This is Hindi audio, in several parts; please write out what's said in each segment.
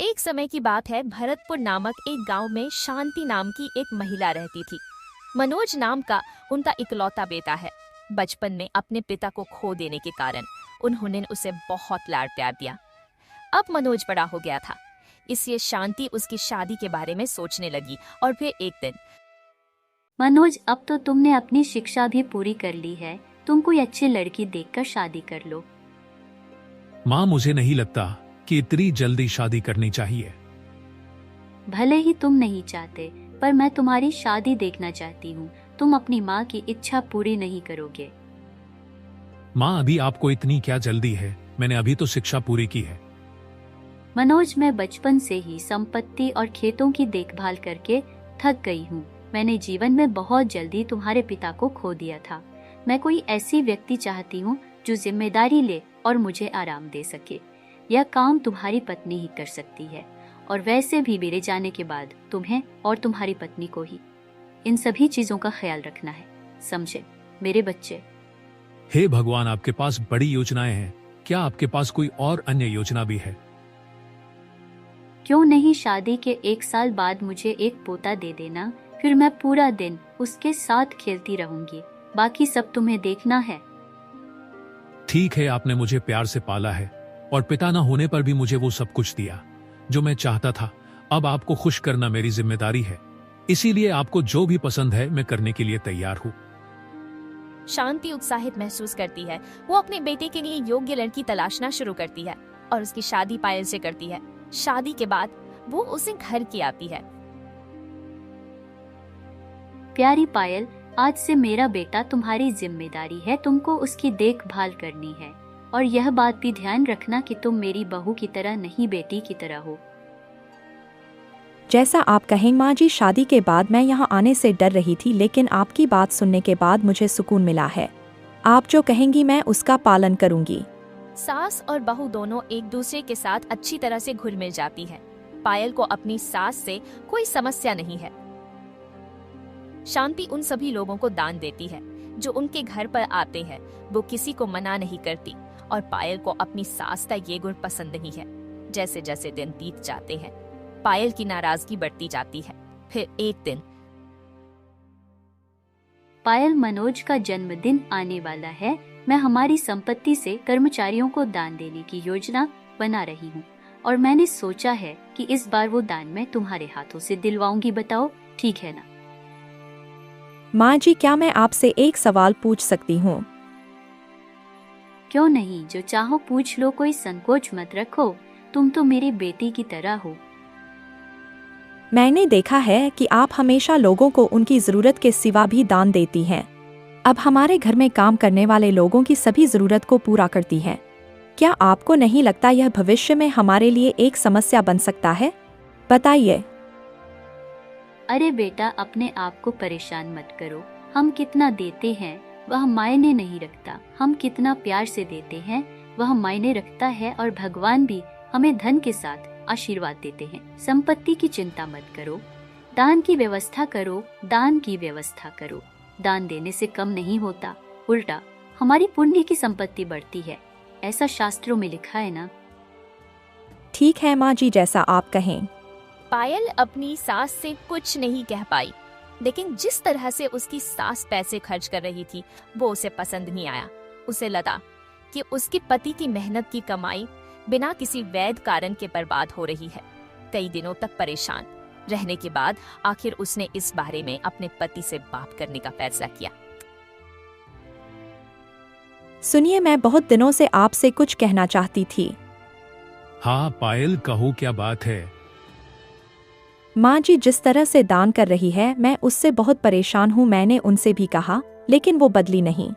एक समय की बात है, भरतपुर नामक एक गांव में शांति नाम की एक महिला रहती थी। मनोज नाम का उनका इकलौता बेटा है। बचपन में अपने पिता को खो देने के कारण उन्होंने उसे बहुत लाड प्यार दिया। अब मनोज बड़ा हो गया था, इसलिए शांति उसकी शादी के बारे में सोचने लगी। और फिर एक दिन, मनोज, अब तो तुमने अपनी शिक्षा भी पूरी कर ली है, तुम कोई अच्छी लड़की देखकर शादी कर लो। माँ, मुझे नहीं लगता कि इतनी जल्दी शादी करनी चाहिए। भले ही तुम नहीं चाहते, पर मैं तुम्हारी शादी देखना चाहती हूँ। तुम अपनी माँ की इच्छा पूरी नहीं करोगे। माँ, अभी आपको इतनी क्या जल्दी है? मैंने अभी तो शिक्षा पूरी की है। मनोज, मैं बचपन से ही संपत्ति और खेतों की देखभाल करके थक गई हूँ। मैंने जीवन में बहुत जल्दी तुम्हारे पिता को खो दिया था। मैं कोई ऐसी व्यक्ति चाहती हूँ जो जिम्मेदारी ले और मुझे आराम दे सके। यह काम तुम्हारी पत्नी ही कर सकती है, और वैसे भी मेरे जाने के बाद तुम्हें और तुम्हारी पत्नी को ही इन सभी चीजों का ख्याल रखना है, समझे मेरे बच्चे? हे भगवान, आपके पास बड़ी योजनाएं हैं। क्या आपके पास कोई और अन्य योजना भी है? क्यों नहीं, शादी के 1 साल बाद मुझे एक पोता दे देना, फिर मैं पूरा दिन उसके साथ खेलती रहूंगी। बाकी सब तुम्हें देखना है। ठीक है, आपने मुझे प्यार से पाला है और पिता न होने पर भी मुझे वो सब कुछ दिया जो मैं चाहता था। अब आपको खुश करना मेरी जिम्मेदारी है, इसीलिए आपको जो भी पसंद है मैं करने के लिए तैयार हूँ। शांति उत्साहित महसूस करती है। वो अपने बेटे के लिए योग्य लड़की तलाशना शुरू करती है और उसकी शादी पायल से करती है। शादी के बाद वो उसे घर की आती है। प्यारी पायल, आज से मेरा बेटा तुम्हारी जिम्मेदारी है। तुमको उसकी देखभाल करनी है, और यह बात भी ध्यान रखना कि तुम मेरी बहू की तरह नहीं, बेटी की तरह हो। जैसा आप कहें माँ जी। शादी के बाद मैं यहाँ आने से डर रही थी, लेकिन आपकी बात सुनने के बाद मुझे सुकून मिला है। आप जो कहेंगी मैं उसका पालन करूंगी। सास और बहू दोनों एक दूसरे के साथ अच्छी तरह से घुल मिल जाती है। पायल को अपनी सास से कोई समस्या नहीं है। शांति उन सभी लोगों को दान देती है जो उनके घर पर आते हैं। वो किसी को मना नहीं करती, और पायल को अपनी सास का ये गुण पसंद नहीं है। जैसे जैसे दिन बीत जाते हैं, पायल की नाराजगी बढ़ती जाती है। फिर एक दिन, पायल, मनोज का जन्मदिन आने वाला है। मैं हमारी संपत्ति से कर्मचारियों को दान देने की योजना बना रही हूँ, और मैंने सोचा है कि इस बार वो दान मैं तुम्हारे हाथों से दिलवाऊंगी। बताओ, ठीक है ना? माँ जी, क्या मैं आपसे एक सवाल पूछ सकती हूँ? क्यों नहीं, जो चाहो पूछ लो, कोई संकोच मत रखो। तुम तो मेरी बेटी की तरह हो। मैंने देखा है कि आप हमेशा लोगों को उनकी जरूरत के सिवा भी दान देती हैं। अब हमारे घर में काम करने वाले लोगों की सभी जरूरत को पूरा करती हैं। क्या आपको नहीं लगता यह भविष्य में हमारे लिए एक समस्या बन सकता है? बताइए। अरे बेटा, अपने आप को परेशान मत करो। हम कितना देते हैं वह मायने नहीं रखता, हम कितना प्यार से देते हैं वह मायने रखता है। और भगवान भी हमें धन के साथ आशीर्वाद देते हैं। संपत्ति की चिंता मत करो, दान की व्यवस्था करो, दान की व्यवस्था करो। दान देने से कम नहीं होता, उल्टा हमारी पुण्य की संपत्ति बढ़ती है। ऐसा शास्त्रों में लिखा है ना। ठीक है माँ जी, जैसा आप कहें। पायल अपनी सास से कुछ नहीं कह पाई, लेकिन जिस तरह से उसकी सास पैसे खर्च कर रही थी वो उसे पसंद नहीं आया। उसे लगा कि उसकी पति की मेहनत की कमाई बिना किसी वैध कारण के बर्बाद हो रही है। कई दिनों तक परेशान रहने के बाद आखिर उसने इस बारे में अपने पति से बात करने का फैसला किया। सुनिए, मैं बहुत दिनों से आपसे कुछ कहना चाहती थी। हाँ पायल, कहो, क्या बात है? माँ जी जिस तरह से दान कर रही है, मैं उससे बहुत परेशान हूँ। मैंने उनसे भी कहा, लेकिन वो बदली नहीं।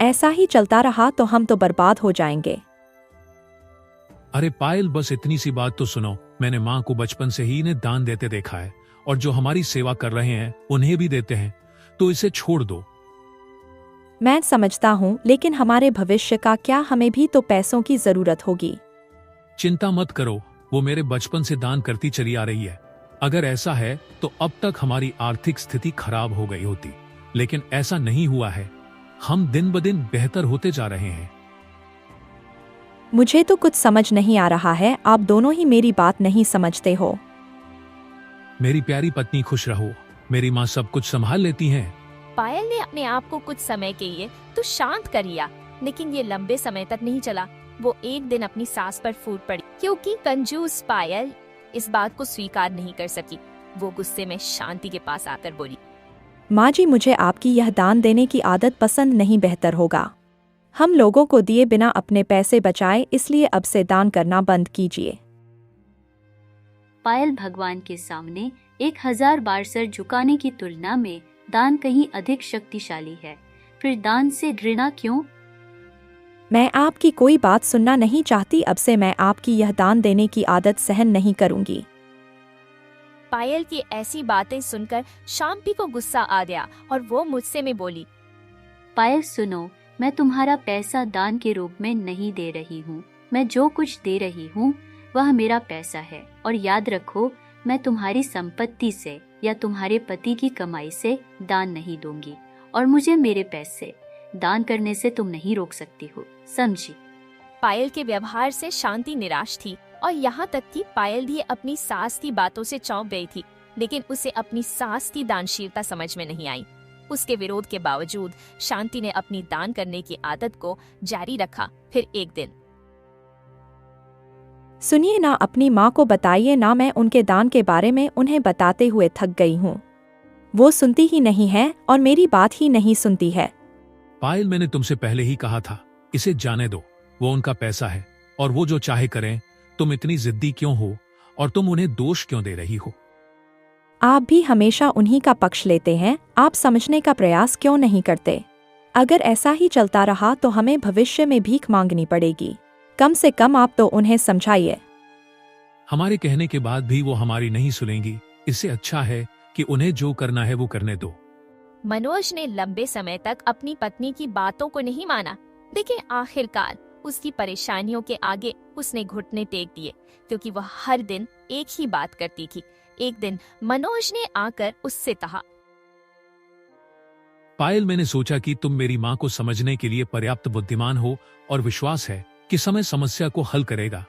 ऐसा ही चलता रहा तो हम तो बर्बाद हो जाएंगे। अरे पायल, बस इतनी सी बात तो सुनो। मैंने माँ को बचपन से ही इन्हें दान देते देखा है, और जो हमारी सेवा कर रहे हैं उन्हें भी देते हैं, तो इसे छोड़ दो। मैं समझता हूँ, लेकिन हमारे भविष्य का क्या? हमें भी तो पैसों की जरूरत होगी। चिंता मत करो, वो मेरे बचपन से दान करती चली आ रही है। अगर ऐसा है तो अब तक हमारी आर्थिक स्थिति खराब हो गई होती, लेकिन ऐसा नहीं हुआ है। हम दिन ब दिन बेहतर होते जा रहे हैं। मुझे तो कुछ समझ नहीं आ रहा है, आप दोनों ही मेरी बात नहीं समझते हो। मेरी प्यारी पत्नी खुश रहो, मेरी माँ सब कुछ संभाल लेती हैं। पायल ने अपने आप को कुछ समय के लिए तो शांत कर लिया, लेकिन ये लंबे समय तक नहीं चला। वो एक दिन अपनी सास पर फूट पड़ी, क्योंकि कंजूस पायल इस बात को स्वीकार नहीं कर सकी। वो गुस्से में शांति के पास आकर बोली, माँ जी, मुझे आपकी यह दान देने की आदत पसंद नहीं, बेहतर होगा हम लोगों को दिए बिना अपने पैसे बचाए, इसलिए अब से दान करना बंद कीजिए। पायल भगवान के सामने 1000 बार सर झुकाने की तुलना में दान कहीं अधिक शक्तिशाली है। फिर दान से घृणा क्यों? मैं आपकी कोई बात सुनना नहीं चाहती, अब से मैं आपकी यह दान देने की आदत सहन नहीं करूंगी। पायल की ऐसी बातें सुनकर शांति को गुस्सा आ गया और वो मुझसे में बोली, पायल सुनो, मैं तुम्हारा पैसा दान के रूप में नहीं दे रही हूँ। मैं जो कुछ दे रही हूँ वह मेरा पैसा है, और याद रखो, मैं तुम्हारी संपत्ति से या तुम्हारे पति की कमाई से दान नहीं दूंगी, और मुझे मेरे पैसे दान करने से तुम नहीं रोक सकती हो, समझी? पायल के व्यवहार से शांति निराश थी, और यहाँ तक कि पायल भी अपनी सास की बातों से चौंक गई थी, लेकिन उसे अपनी सास की दानशीलता समझ में नहीं आई। उसके विरोध के बावजूद शांति ने अपनी दान करने की आदत को जारी रखा। फिर एक दिन, सुनिए ना, अपनी माँ को बताइए ना, मैं उनके दान के बारे में उन्हें बताते हुए थक गई हूँ। वो सुनती ही नहीं है और मेरी बात ही नहीं सुनती है। पायल, मैंने तुमसे पहले ही कहा था, इसे जाने दो, वो उनका पैसा है और वो जो चाहे करें। तुम इतनी जिद्दी क्यों हो और तुम उन्हें दोष क्यों दे रही हो? आप भी हमेशा उन्हीं का पक्ष लेते हैं, आप समझने का प्रयास क्यों नहीं करते? अगर ऐसा ही चलता रहा तो हमें भविष्य में भीख मांगनी पड़ेगी। कम से कम आप तो उन्हें समझाइए। हमारे कहने के बाद भी वो हमारी नहीं सुनेंगी। इससे अच्छा है कि उन्हें जो करना है वो करने दो। मनोज ने लंबे समय तक अपनी पत्नी की बातों को नहीं माना, लेकिन आखिरकार उसकी परेशानियों के आगे उसने घुटने टेक दिए, क्योंकि वह हर दिन एक ही बात करती थी। एक दिन मनोज ने आकर उससे कहा, पायल, मैंने सोचा कि तुम मेरी माँ को समझने के लिए पर्याप्त बुद्धिमान हो और विश्वास है कि समय समस्या को हल करेगा,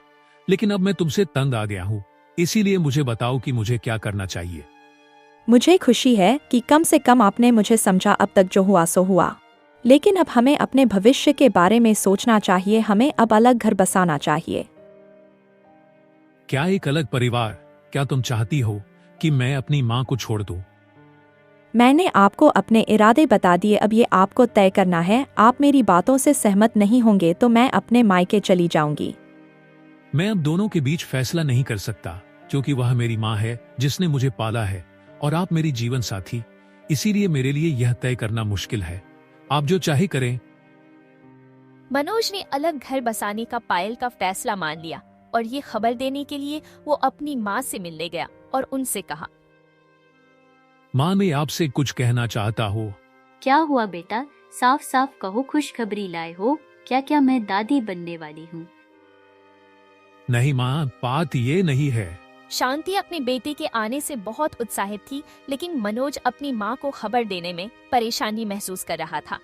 लेकिन अब मैं तुमसे तंग आ गया हूँ। इसीलिए मुझे बताओ कि मुझे क्या करना चाहिए। मुझे खुशी है कि कम से कम आपने मुझे समझा। अब तक जो हुआ सो हुआ, लेकिन अब हमें अपने भविष्य के बारे में सोचना चाहिए। हमें अब अलग घर बसाना चाहिए। क्या एक अलग परिवार? क्या तुम चाहती हो कि मैं अपनी माँ को छोड़ दूं? मैंने आपको अपने इरादे बता दिए, अब ये आपको तय करना है। आप मेरी बातों से सहमत नहीं होंगे तो मैं अपने मायके चली जाऊंगी। मैं अब दोनों के बीच फैसला नहीं कर सकता, क्योंकि वह मेरी माँ है जिसने मुझे पाला है और आप मेरी जीवन साथी। इसीलिए मेरे लिए यह तय करना मुश्किल है। आप जो चाहे करें। मनोज ने अलग घर बसाने का पायल का फैसला मान लिया और ये खबर देने के लिए वो अपनी माँ से मिलने गया और उनसे कहा, माँ, मैं आपसे कुछ कहना चाहता हूँ। क्या हुआ बेटा? साफ साफ कहो, खुशखबरी लाए हो क्या? क्या मैं दादी बनने वाली हूँ? नहीं माँ, बात ये नहीं है। शांति अपने बेटे के आने से बहुत उत्साहित थी, लेकिन मनोज अपनी माँ को खबर देने में परेशानी महसूस कर रहा था।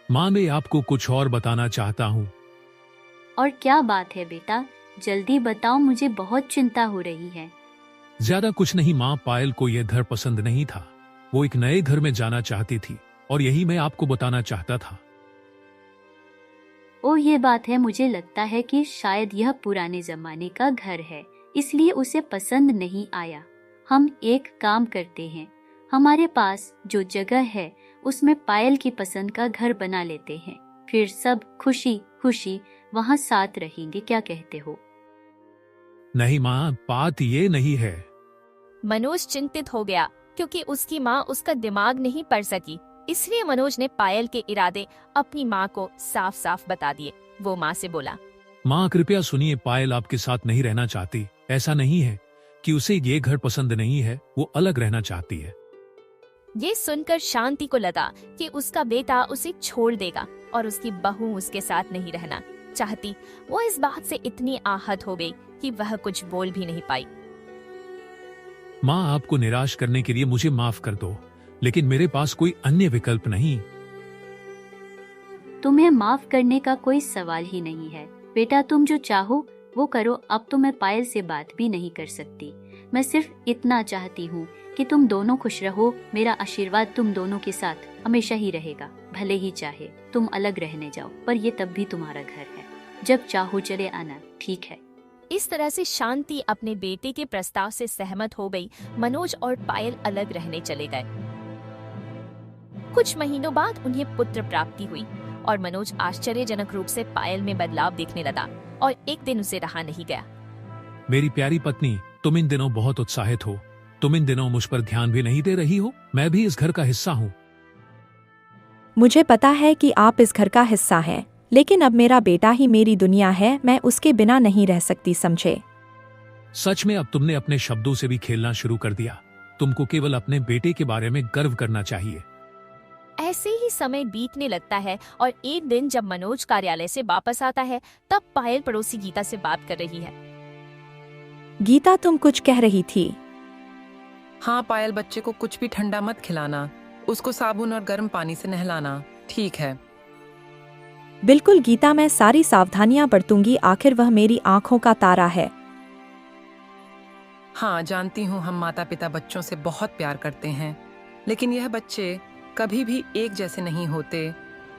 माँ, मैं आपको कुछ और बताना चाहता हूँ। और क्या बात है बेटा? जल्दी बताओ, मुझे बहुत चिंता हो रही है। ज्यादा कुछ नहीं माँ, पायल को यह घर पसंद नहीं था। वो एक नए घर में जाना चाहती थी और यही मैं आपको बताना चाहता था। ओह, ये बात है। मुझे लगता है कि शायद यह पुराने जमाने का घर है, इसलिए उसे पसंद नहीं आया। हम एक काम करते हैं, हमारे पास जो जगह है उसमें पायल की पसंद का घर बना लेते हैं, फिर सब खुशी खुशी वहाँ साथ रहेंगे। क्या कहते हो? नहीं माँ, बात ये नहीं है। मनोज चिंतित हो गया क्योंकि उसकी माँ उसका दिमाग नहीं पढ़ सकी। इसलिए मनोज ने पायल के इरादे अपनी माँ को साफ साफ बता दिए। वो माँ से बोला, माँ कृपया सुनिए, पायल आपके साथ नहीं रहना चाहती। ऐसा नहीं है कि उसे ये घर पसंद नहीं है, वो अलग रहना चाहती है। ये सुनकर शांति को लगा कि उसका बेटा उसे छोड़ देगा और उसकी बहू उसके साथ नहीं रहना चाहती। वो इस बात से इतनी आहत हो गई कि वह कुछ बोल भी नहीं पाई। माँ, आपको निराश करने के लिए मुझे माफ कर दो, लेकिन मेरे पास कोई अन्य विकल्प नहीं। तुम्हें माफ करने का कोई सवाल ही नहीं है। बेटा तुम जो चाहो वो करो, अब तो मैं पायल से बात भी नहीं कर सकती। मैं सिर्फ इतना चाहती हूँ कि तुम दोनों खुश रहो। मेरा आशीर्वाद तुम दोनों के साथ हमेशा ही रहेगा। भले ही चाहे तुम अलग रहने जाओ, पर ये तब भी तुम्हारा घर है। जब चाहो चले आना, ठीक है? इस तरह से शांति अपने बेटे के प्रस्ताव से सहमत हो गई। मनोज और पायल अलग रहने चले गए। कुछ महीनों बाद उन्हें पुत्र प्राप्ति हुई और मनोज आश्चर्यजनक रूप से पायल में बदलाव देखने लगा और एक दिन उसे रहा नहीं गया। मेरी प्यारी पत्नी, तुम इन दिनों बहुत उत्साहित हो। तुम इन दिनों मुझ पर ध्यान भी नहीं दे रही हो। मैं भी इस घर का हिस्सा हूँ। मुझे पता है कि आप इस घर का हिस्सा हैं, लेकिन अब मेरा बेटा ही मेरी दुनिया है। मैं उसके बिना नहीं रह सकती, समझे? सच में अब तुमने अपने शब्दों से भी खेलना शुरू कर दिया। तुमको केवल अपने बेटे के बारे में गर्व करना चाहिए। ऐसे ही समय बीतने लगता है और एक दिन जब मनोज कार्यालय से वापस आता है, तब पायल पड़ोसी गीता से बात कर रही है। गीता, तुम कुछ कह रही थी? हाँ पायल, बच्चे को कुछ भी ठंडा मत खिलाना। उसको साबुन और गर्म पानी से नहलाना, ठीक है? बिल्कुल गीता, मैं सारी सावधानियां बरतूंगी। आखिर वह मेरी आंखों का तारा है। हाँ जानती हूँ, हम माता पिता बच्चों से बहुत प्यार करते हैं, लेकिन यह बच्चे कभी भी एक जैसे नहीं होते।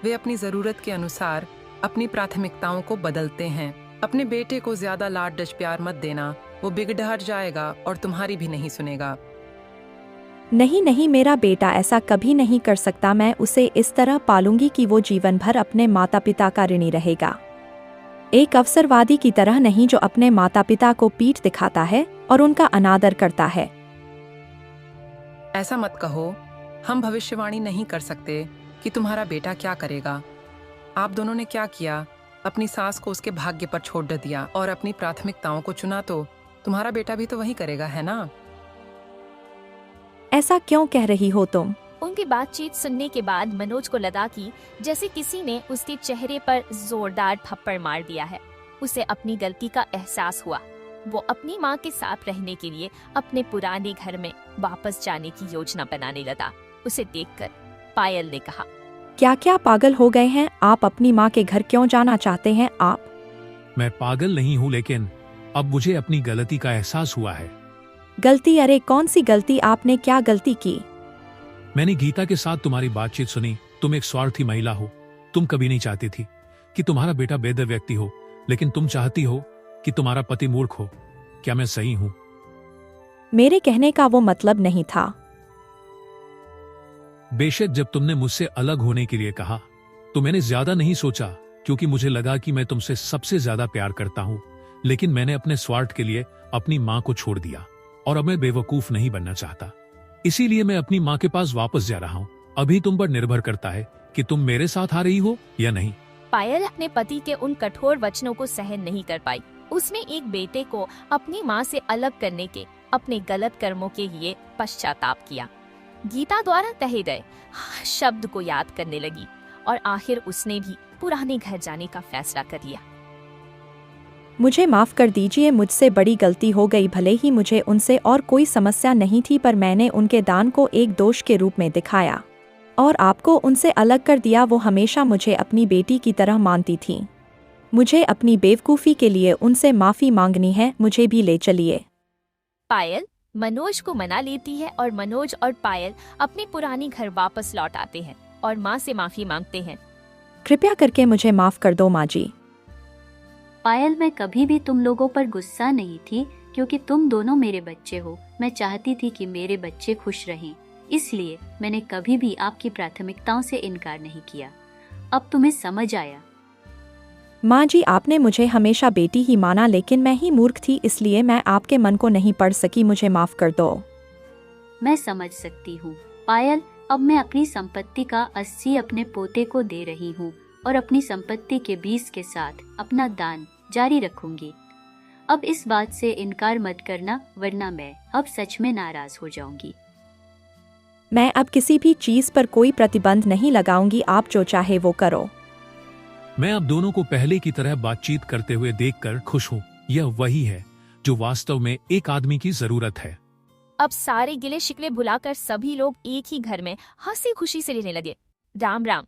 वे अपनी जरूरत के अनुसार अपनी प्राथमिकताओं को बदलते हैं। अपने बेटे को ज्यादा लाड डच प्यार मत देना, वो बिगड़ जाएगा और तुम्हारी भी नहीं सुनेगा। नहीं नहीं, मेरा बेटा ऐसा कभी नहीं कर सकता। मैं उसे इस तरह पालूंगी कि वो जीवन भर अपने माता पिता का ऋणी रहेगा। एक अवसरवादी की तरह नहीं, जो अपने माता पिता को पीठ दिखाता है और उनका अनादर करता है। ऐसा मत कहो। हम भविष्यवाणी नहीं कर सकते कि तुम्हारा बेटा क्या करेगा। आप दोनों ने क्या किया? अपनी सास को उसके भाग्य पर छोड़ दिया और अपनी प्राथमिकताओं को चुना, तो तुम्हारा बेटा भी तो वही करेगा, है ना? ऐसा क्यों कह रही हो तुम? उनकी बातचीत सुनने के बाद मनोज को लगा कि जैसे किसी ने उसके चेहरे पर जोरदार थप्पड़ मार दिया है। उसे अपनी गलती का एहसास हुआ। वो अपनी माँ के साथ रहने के लिए अपने पुराने घर में वापस जाने की योजना बनाने लगा। उसे देखकर पायल ने कहा, क्या क्या पागल हो गए हैं आप? अपनी माँ के घर क्यों जाना चाहते हैं आप? मैं पागल नहीं हूँ, लेकिन अब मुझे अपनी गलती का एहसास हुआ है। गलती? अरे कौन सी गलती? आपने क्या गलती की? मैंने गीता के साथ तुम्हारी बातचीत सुनी। तुम एक स्वार्थी महिला हो। तुम कभी नहीं चाहती थी कि तुम्हारा बेटा बेदर व्यक्ति हो, लेकिन तुम चाहती हो कि तुम्हारा पति मूर्ख हो। क्या मैं सही हूँ? मेरे कहने का वो मतलब नहीं था। बेशक जब तुमने मुझसे अलग होने के लिए कहा तो मैंने ज्यादा नहीं सोचा, क्योंकि मुझे लगा कि मैं तुमसे सबसे ज्यादा प्यार करता हूँ। लेकिन मैंने अपने स्वार्थ के लिए अपनी माँ को छोड़ दिया और अब मैं बेवकूफ नहीं बनना चाहता। इसीलिए मैं अपनी माँ के पास वापस जा रहा हूँ। अभी तुम पर निर्भर करता है कि तुम मेरे साथ आ रही हो या नहीं। पायल अपने पति के उन कठोर वचनों को सहन नहीं कर पाई। उसने एक बेटे को अपनी माँ से अलग करने के अपने गलत कर्मों के लिए पश्चाताप किया। गीता द्वारा कहे गए शब्द को याद करने लगी और आखिर उसने भी पुराने घर जाने का फैसला कर लिया। मुझे माफ कर दीजिए, मुझसे बड़ी गलती हो गई। भले ही मुझे उनसे और कोई समस्या नहीं थी, पर मैंने उनके दान को एक दोष के रूप में दिखाया और आपको उनसे अलग कर दिया। वो हमेशा मुझे अपनी बेटी की तरह मानती थी। मुझे अपनी बेवकूफ़ी के लिए उनसे माफ़ी मांगनी है। मुझे भी ले चलिए। पायल मनोज को मना लेती है और मनोज और पायल अपने पुरानी घर वापस लौट आते हैं और माँ से माफ़ी मांगते हैं। कृपया करके मुझे माफ़ कर दो माँ जी। पायल, मैं कभी भी तुम लोगों पर गुस्सा नहीं थी, क्योंकि तुम दोनों मेरे बच्चे हो। मैं चाहती थी कि मेरे बच्चे खुश रहें, इसलिए मैंने कभी भी आपकी प्राथमिकताओं से इनकार नहीं किया। अब तुम्हें समझ आया? माँ जी, आपने मुझे हमेशा बेटी ही माना, लेकिन मैं ही मूर्ख थी, इसलिए मैं आपके मन को नहीं पढ़ सकी। मुझे माफ़ कर दो। मैं समझ सकती हूँ पायल। अब मैं अपनी संपत्ति का 80 अपने पोते को दे रही हूँ और अपनी संपत्ति के 20 के साथ अपना दान जारी रखूंगी। अब इस बात से इनकार मत करना, वरना मैं अब सच में नाराज हो जाऊंगी। मैं अब किसी भी चीज़ पर कोई प्रतिबंध नहीं लगाऊंगी। आप जो चाहे वो करो। मैं अब दोनों को पहले की तरह बातचीत करते हुए देखकर खुश हूँ। यह वही है जो वास्तव में एक आदमी की जरूरत है। अब सारे गिले शिकवे भुलाकर सभी लोग एक ही घर में हंसी खुशी से रहने लगे। राम राम।